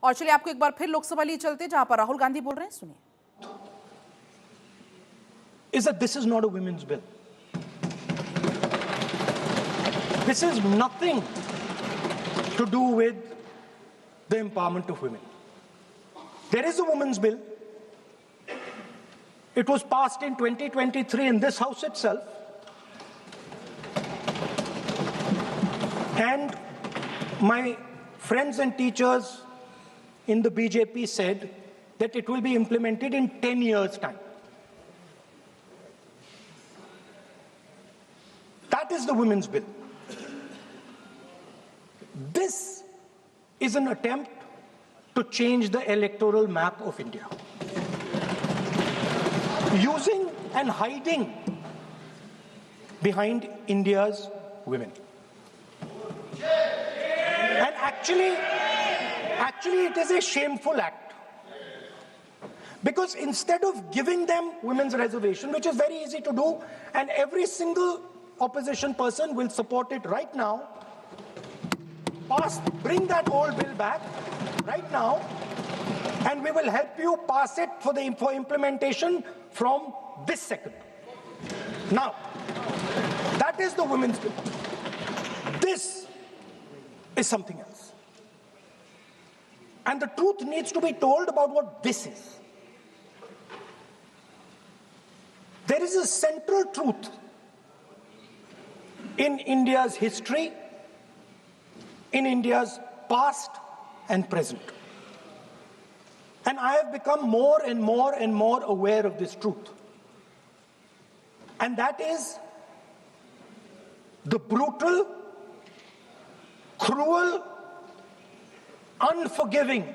और चलिए आपको एक बार फिर लोकसभा लिए चलते जहां पर राहुल गांधी बोल रहे हैं, सुनिए। Is that this is not a women's bill. This is nothing to do with the empowerment of women. There is a women's bill. It was passed in 2023 in this house itself. And my friends and teachers in the BJP said that it will be implemented in 10 years' time. That is the women's bill. This is an attempt to change the electoral map of India. Using and hiding behind India's women. And actually it is a shameful act. Because instead of giving them women's reservation, which is very easy to do, and every single opposition person will support it right now, bring that old bill back right now, and we will help you pass it for implementation from this second. Now, that is the women's bill. This is something else. And the truth needs to be told about what this is. There is a central truth in India's history, in India's past and present. And I have become more and more and more aware of this truth. And that is the brutal, cruel, unforgiving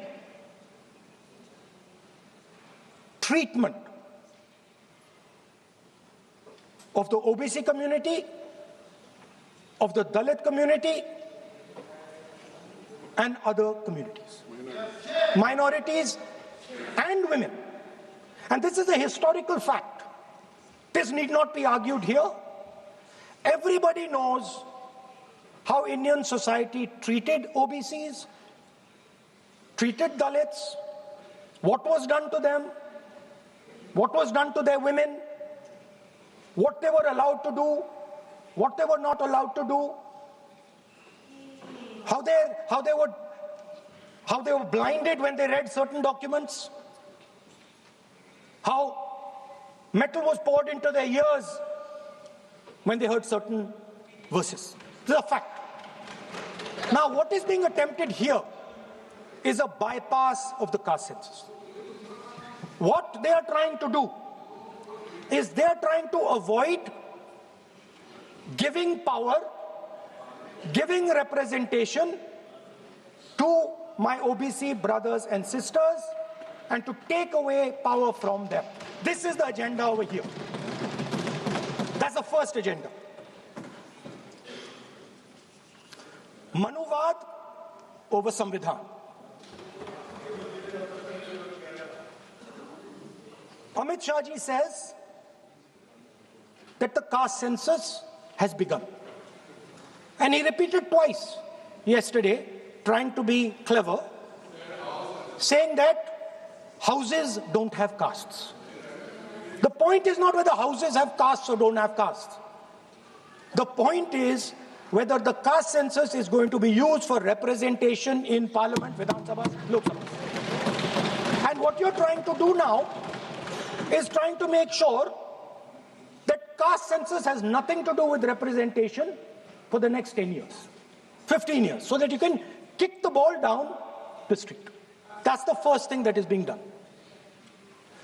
treatment of the OBC community, of the Dalit community, and other communities, minorities and women. And this is a historical fact. This need not be argued here. Everybody knows how Indian society treated OBCs, treated Dalits, what was done to them, what was done to their women, what they were allowed to do, what they were not allowed to do, how they were blinded when they read certain documents, how metal was poured into their ears when they heard certain verses. This is a fact. Now, what is being attempted here is a bypass of the caste census. What they are trying to do is they are trying to avoid giving power, giving representation to my OBC brothers and sisters, and to take away power from them. This is the agenda over here. That's the first agenda. Manuvad over Samvidhan. Amit Shah ji says that the caste census has begun. And he repeated twice yesterday, trying to be clever, saying that houses don't have castes. The point is not whether houses have castes or don't have castes. The point is whether the caste census is going to be used for representation in Parliament, Vidhan Sabha, Lok Sabha. And what you're trying to do now is trying to make sure that caste census has nothing to do with representation for the next 10 years, 15 years, so that you can kick the ball down the street. That's the first thing that is being done.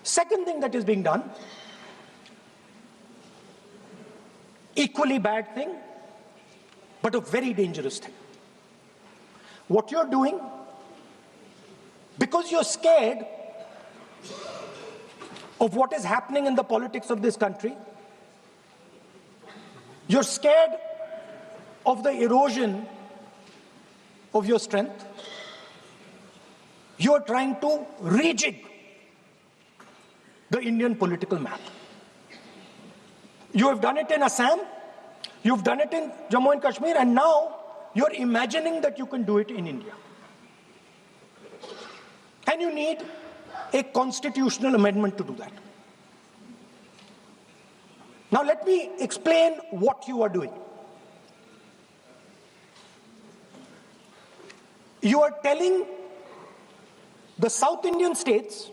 Second thing that is being done, equally bad thing, but a very dangerous thing. What you're doing, because you're scared of what is happening in the politics of this country, you're scared of the erosion of your strength, you're trying to rejig the Indian political map. You have done it in Assam, you've done it in Jammu and Kashmir, and now you're imagining that you can do it in India. then you need a constitutional amendment to do that. Now let me explain what you are doing. You are telling the South Indian states